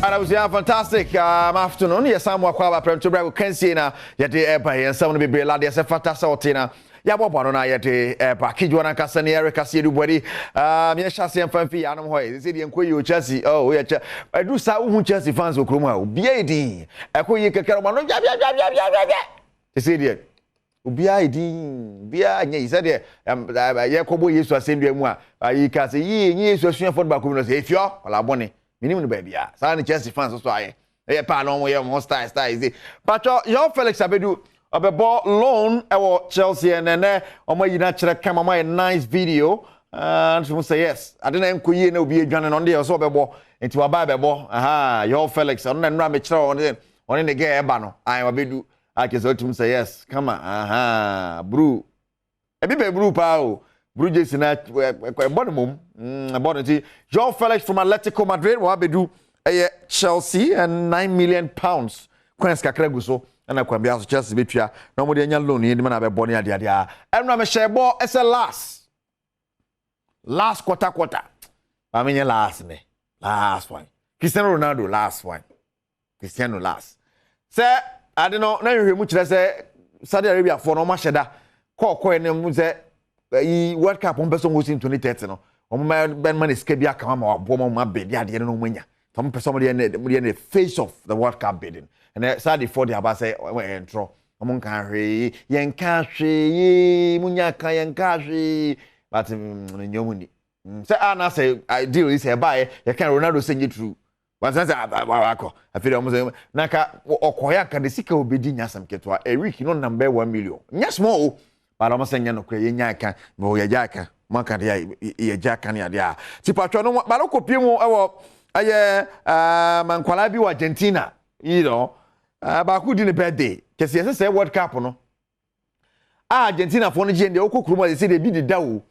And I was fantastic afternoon. Yes, I'm Wakwa Premtobre Kasee na yete eba yen some be be lad yes fantastic otina. Ya bobo no na yete package wana kasa ne Kasee du body. Me chase mfamfi anom hoye. Say de enkoyi o Chelsea. Oh, we cha. Adu sa hu Chelsea fans okrom ha. Bia din. Ekoyi kekere mo no bia. Say de Ubia idin bia nya ise de ye kobo Yesu asendua mu a yi ka say yi Yesu asuafo ba ko no say efio ola bone minim no ba bia sa ne Chelsea fans so aye e pa no mo ye mo style is but your Felix Abedu obebo loan e wo Chelsea and omo yi na kire kama my nice video and so say yes I didn't enkoyi na obi adwane no de so obebo enti wa ba bebo aha your Felix on na nra me kire on ne ge eba no ai Abedu I can say yes. Come on, brew. A bit brew pow. Brew Jason at bottom. Bottom. João Felix from Atletico Madrid. What we do? Chelsea and £9 million. Quen's Kakreguso and I can be also Chelsea Bitria. No more than your loan. You man have a bonny idea. And I'm a share ball. It's a last quarter. I mean, last one. Cristiano Ronaldo last one. Cristiano last. Sir. I don't know. Now you much say Saudi Arabia for no match da. Call and say World Cup on person was in 2030 no. My Ben man escape ya come or bomb my bed ya no mwenya. Some person in the face of the World Cup bidding. And Saudi for the about say intro. Among country yen country munyaka yen country but nyomuni. Say ana say ideal is buy you can Ronaldo send you through. Wansanza wako afiri omuze naka okoya ka de sika obedi nyasam ketwa a week no number 1 million nya small para omo senya no kra yenya aka mo ya jaka maka de ya jaka ne ade a tipatwa no ba lokopie mu ewo aye mankwala bi wa Argentina you know ba ku di ne birthday kese say World Cup no Argentina fo no je nde okokuru mo se de bi di dawo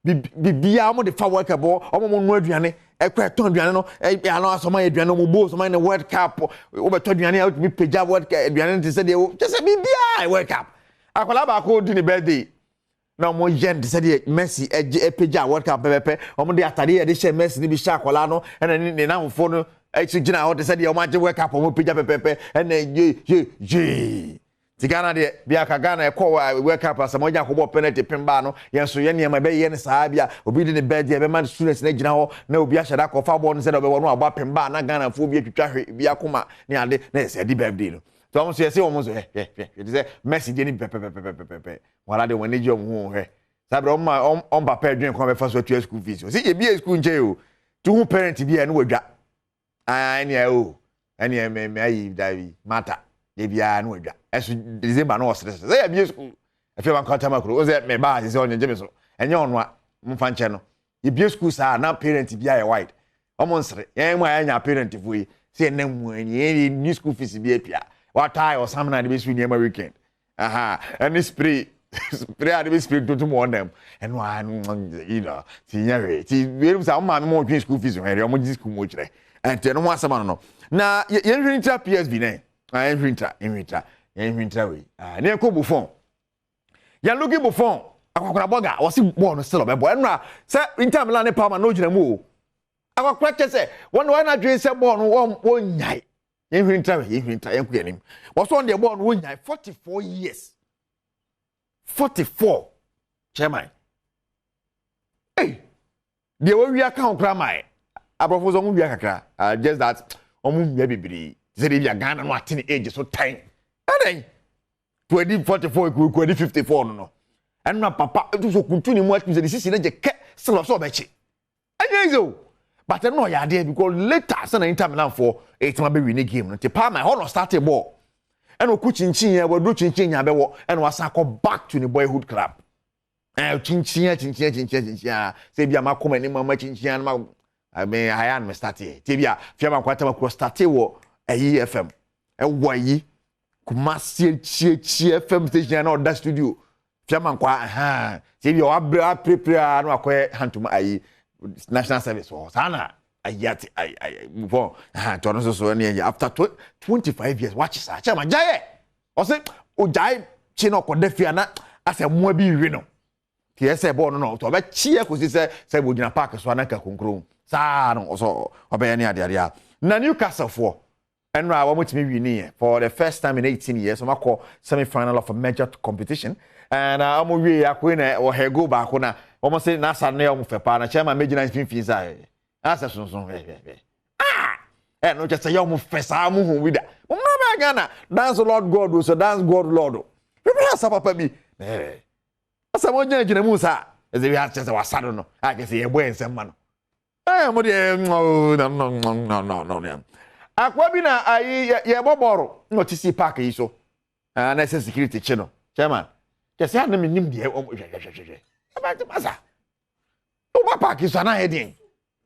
bibia mo de fa World Cup omo mo no aduane ekwa ton aduane no ano asoma aduane mo bo soma ne World Cup wo beto aduane out mi peja World Cup aduane nti se de se bibia World Cup akola ba ko di ne birthday na mo yen de se de Messi peja World Cup pepepe omo de atade de she Messi ni bi sha akola no ena ni na mfo no gina ho de se de omo age World Cup omo peja pepepe ena ye Tigana de biaka Ghana e ko World Cup asamoja ko bo penalty pemba no yenso ye niam be ye ne saa bia obi de ne birthday be man students na gina ho na obi ahada ko fa bo no se de be wo no agba pemba na Ghana fo bi atwitwa hwe bia koma ne ade na se di birthday no to omo so ye se omo so it is Messi de ni pepepepepepe wala de woni je omo hwe sabre on papa adwen ko be fa so atu school fees si ye bia school nche o tu hu parent bia no wadwa ani me ayi davi mata de bia no wadwa esu December no stress say ya bi school afi ban kwanta makro o say me ba say onye me so enye ono a mfa nche no ye bi school sa na parent bia ye wide omo nsre yen mu anya parent fu yi say na mu ani ni school fees bia pia what tie or something na be school near weekend and spray and be spray to mo them and one you know ti nyare ti we say ma me mo twin school fees we o mo di school mo kire and no mo asama no na yen hwinta PSB na yen hwinta we na ko Buffon ya logi Buffon akwakora boga wasi ball no still obebo enra se Inter Milan ne Parma no gina mu akwakora kese won na dwen se ball no won nyai yen hwinta yen ku yanim was on the ball no won nyai 44 years 44 chairman hey de we aka okra mai abrofo zo mu wi akakra just that omu wi bibiri ze de bia Ghana no atene age so time Aden 2044 2054 no and na papa to so kuntuni mu atumi se sisi na je ke still so be chi anyezo but no ya dey because later say na Inter Milan for 8 ma be win game no te pa my hono start ball and o ku chinchin ya bo do chinchin ya be wo and wasa ko back to the boyhood club chinchin say bia ma come ni ma chinchin ma I mean I am start here te bia fiama kwata ma ko start wo FM e wo yi Kumasi FM station na oda studio fiama kwa se bi o prepare no akoye hantuma ayi national service o sana ayati move to no so ne after 25 years watch sa chama jaye o se o jai chi no koda fia na ase mo bi wi no ti ese bo no to be chi e ko si se bo gina park so anaka konkrom sa no so obeye ne ade ade a na Newcastle for and I want to be winning for the first time in 18 years. I'm call semi-final of a major competition, and I'm we are going or her go back on. Almost say Nasa Neo for Pana Chairman Major 19 That's a song. And not just a young professor who with that. Oh, Ghana, dance Lord God was a dance God Lord. Prepare Papa me. Someone in Musa as if we had just a saddle. I can see a way and some man. I am no. Akwabina ye boboro no tisi park yi so na security chino chairman just ya na menim de hwehwehwehwe about masa o ba park so na heading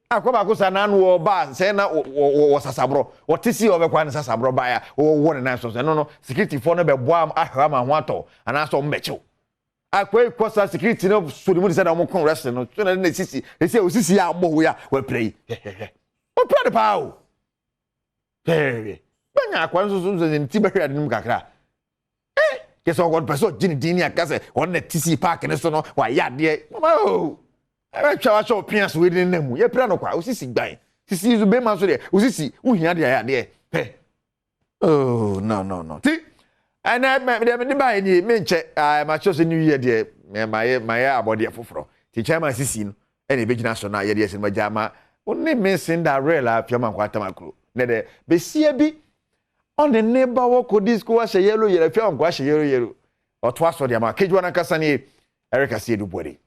akwaba ko sana no ba say na wo sasabro wo tisi obekwa ne sasabro ba ya wo wo ne na so no security for no be boam ahwa ma ho ato ana so mmechew akwai kosa security no so mu say na mo kon rest no so na sisi esi osisi ya agbo ya we play o play the power. Hey, banya akwanso so nti behwe adinum kakra. Keso god person gini dini akase on na TC park ne so no wa ya de. Mama o. E twa wa so pians we din namu. Ye pra no kwa osisi gban. Sisi zu be man so de osisi uhia de ya de. Hey. Oh, no. Ti ana me ba ni me nche ma cho so new year de my abode foforo. Ti chairman sisi no e na be gina so na ye de ese ma jama. Oni me Cinderella fioma kwata makro. Nede besia bi on the neighbor work disco wa yellow yellow fioma kwa yellow. Otwa so de ma kejwa na kasa ni Kasee du body.